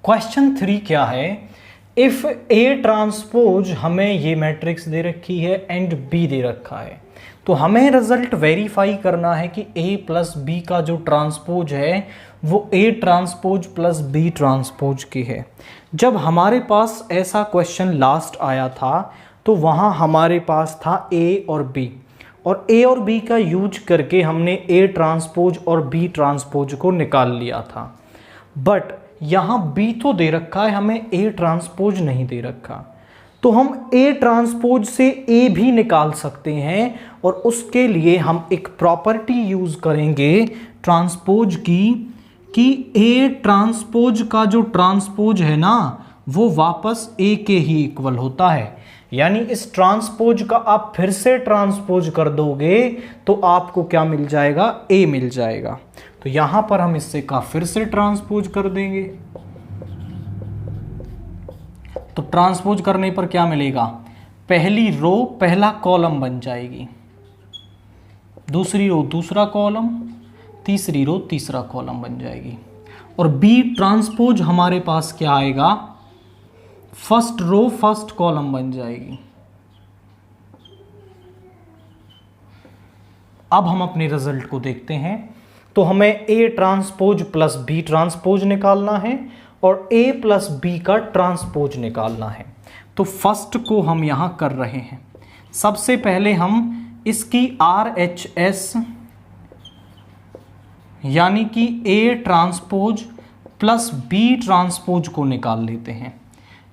Question 3 क्या है, if A transpose, हमें ये मैट्रिक्स दे रखी है एंड बी दे रखा है, तो हमें रिजल्ट वेरीफाई करना है कि ए प्लस बी का जो ट्रांसपोज है वो A transpose plus B transpose की है। जब हमारे पास ऐसा क्वेश्चन लास्ट आया था तो वहाँ हमारे पास था ए और बी, और ए और बी का यूज करके हमने ए ट्रांसपोज और बी ट्रांसपोज को निकाल लिया था। बट यहाँ बी तो दे रखा है, हमें ए ट्रांसपोज नहीं दे रखा, तो हम ए ट्रांसपोज से ए भी निकाल सकते हैं, और उसके लिए हम एक प्रॉपर्टी यूज करेंगे ट्रांसपोज की, कि ए ट्रांसपोज का जो ट्रांसपोज है ना वो वापस ए के ही इक्वल होता है। यानी इस ट्रांसपोज का आप फिर से ट्रांसपोज कर दोगे तो आपको क्या मिल जाएगा, ए मिल जाएगा। तो यहां पर हम इससे का फिर से ट्रांसपोज कर देंगे, तो ट्रांसपोज करने पर क्या मिलेगा, पहली रो पहला कॉलम बन जाएगी, दूसरी रो दूसरा कॉलम, तीसरी रो तीसरा कॉलम बन जाएगी, और बी ट्रांसपोज हमारे पास क्या आएगा, फर्स्ट रो फर्स्ट कॉलम बन जाएगी। अब हम अपने रिजल्ट को देखते हैं, तो हमें A transpose plus B transpose निकालना है और ए प्लस बी का ट्रांसपोज निकालना है। तो फर्स्ट को हम यहां कर रहे हैं। सबसे पहले हम इसकी RHS यानी कि A transpose plus B transpose को निकाल लेते हैं।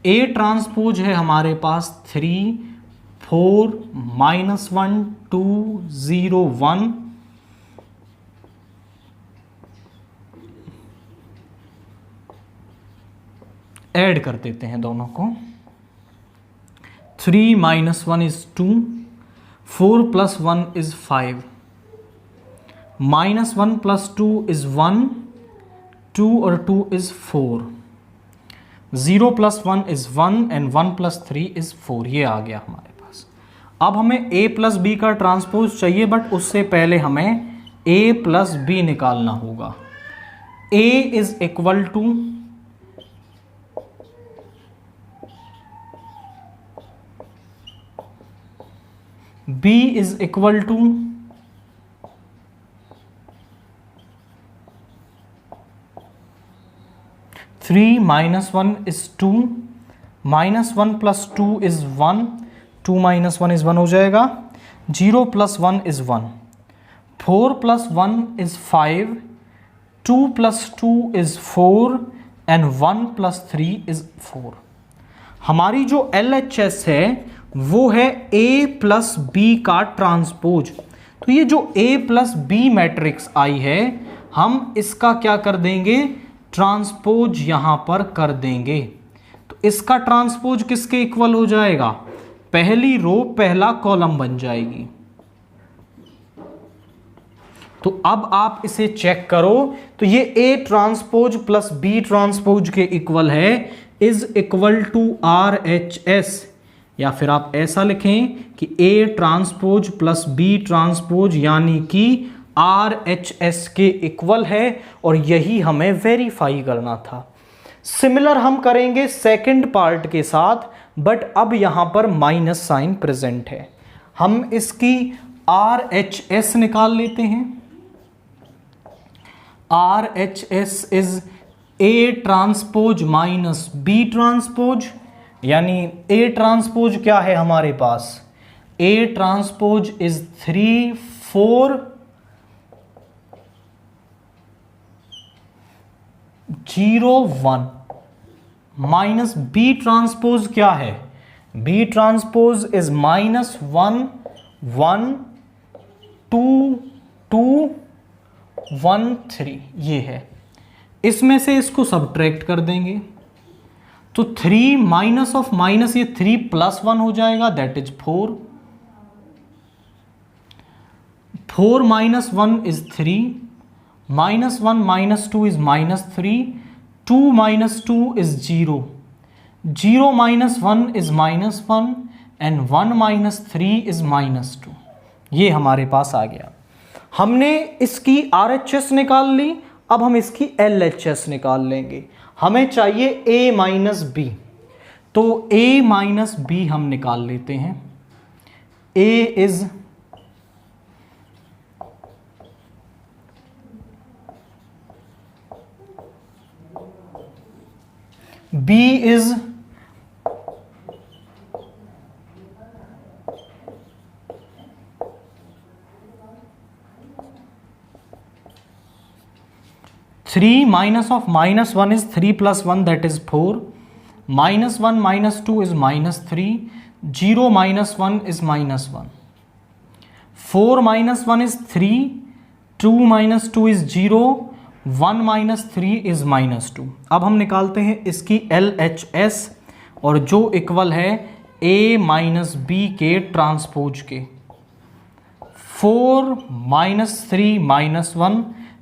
ए ट्रांसपोज है हमारे पास 3 4 -1 2 0 1, ऐड कर देते हैं दोनों को। 3 - 1 is 2, 4 + 1 is 5, -1 + 2 is 1, 2 और 2 is 4, 0 + 1 is 1 and 1 + 3 is 4। ये आ गया हमारे पास। अब हमें a प्लस बी का ट्रांसपोज चाहिए, बट उससे पहले हमें a प्लस बी निकालना होगा। a is equal to b is equal to 3 - 1 is 2, -1 + 2 is 1, 2 - 1 is 1 हो जाएगा, 0 + 1 is 1, 4 + 1 is 5, 2 + 2 is 4 and 1 + 3 is 4। हमारी जो LHS है वो है A प्लस B का ट्रांसपोज। तो ये जो A प्लस B मैट्रिक्स आई है, हम इसका क्या कर देंगे, ट्रांसपोज यहां पर कर देंगे। तो इसका ट्रांसपोज किसके इक्वल हो जाएगा, पहली रो पहला कॉलम बन जाएगी। तो अब आप इसे चेक करो, तो ये A transpose plus B transpose के इक्वल है, इज इक्वल टू RHS, या फिर आप ऐसा लिखें कि A transpose plus B transpose यानी कि RHS के इक्वल है, और यही हमें वेरीफाई करना था। सिमिलर हम करेंगे सेकंड पार्ट के साथ, बट अब यहां पर माइनस साइन प्रेजेंट है। हम इसकी RHS निकाल लेते हैं। RHS is A transpose minus B transpose, यानी A ट्रांसपोज क्या है हमारे पास, A transpose is 3 4 0 1, minus B transpose क्या है, B ट्रांसपोज इज -1 1 2 2 1 3, ये है। इसमें से इसको सब्ट्रैक्ट कर देंगे, तो 3 माइनस ऑफ माइनस, ये 3 + 1 हो जाएगा, that is 4, 4 - 1 is 3, -1 - 2 is -3, 2 - 2 is 0, 0 - 1 is -1 and 1 - 3 is -2। ये हमारे पास आ गया। हमने इसकी RHS निकाल ली, अब हम इसकी LHS निकाल लेंगे। हमें चाहिए a माइनस बी, तो a माइनस बी हम निकाल लेते हैं। a is b is 3 minus of minus 1 is 3 plus 1, that is 4. Minus 1 minus 2 is minus 3. 0 minus 1 is minus 1. 4 minus 1 is 3. 2 minus 2 is 0. 1 minus 3 is minus 2. अब हम निकालते हैं इसकी LHS, और जो इक्वल है A माइनस बी के ट्रांसपोज के। 4 माइनस 3 माइनस 1,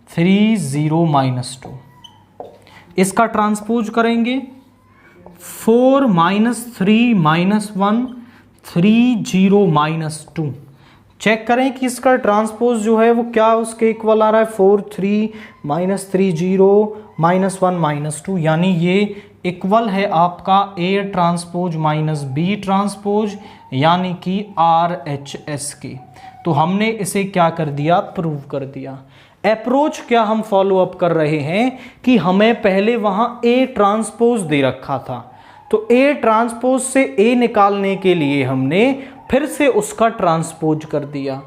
3 0 माइनस 2। इसका ट्रांसपोज करेंगे 4 माइनस 3 माइनस 1, 3 0 माइनस 2। चेक करें कि इसका ट्रांसपोज जो है वो क्या उसके इक्वल आ रहा है, 4 3 माइनस 3 0 माइनस 1 माइनस 2, यानी ये इक्वल है आपका A transpose minus B transpose, यानी कि RHS के। तो हमने इसे क्या कर दिया, प्रूव कर दिया। अप्रोच क्या हम फॉलो अप कर रहे हैं कि हमें पहले वहां A ट्रांसपोज दे रखा था, तो A ट्रांसपोज से A निकालने के लिए हमने फिर से उसका ट्रांसपोज कर दिया।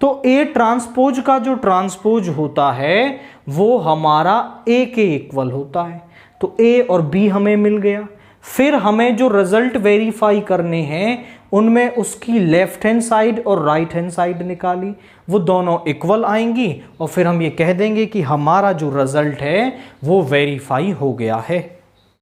तो A ट्रांसपोज का जो ट्रांसपोज होता है वो हमारा A के इक्वल होता है, तो A और B हमें मिल गया। फिर हमें जो रिजल्ट वेरीफाई करने हैं उनमें उसकी लेफ्ट हैंड साइड और राइट हैंड साइड निकाली, वो दोनों इक्वल आएंगी और फिर हम ये कह देंगे कि हमारा जो रिजल्ट है वो वेरीफाई हो गया है।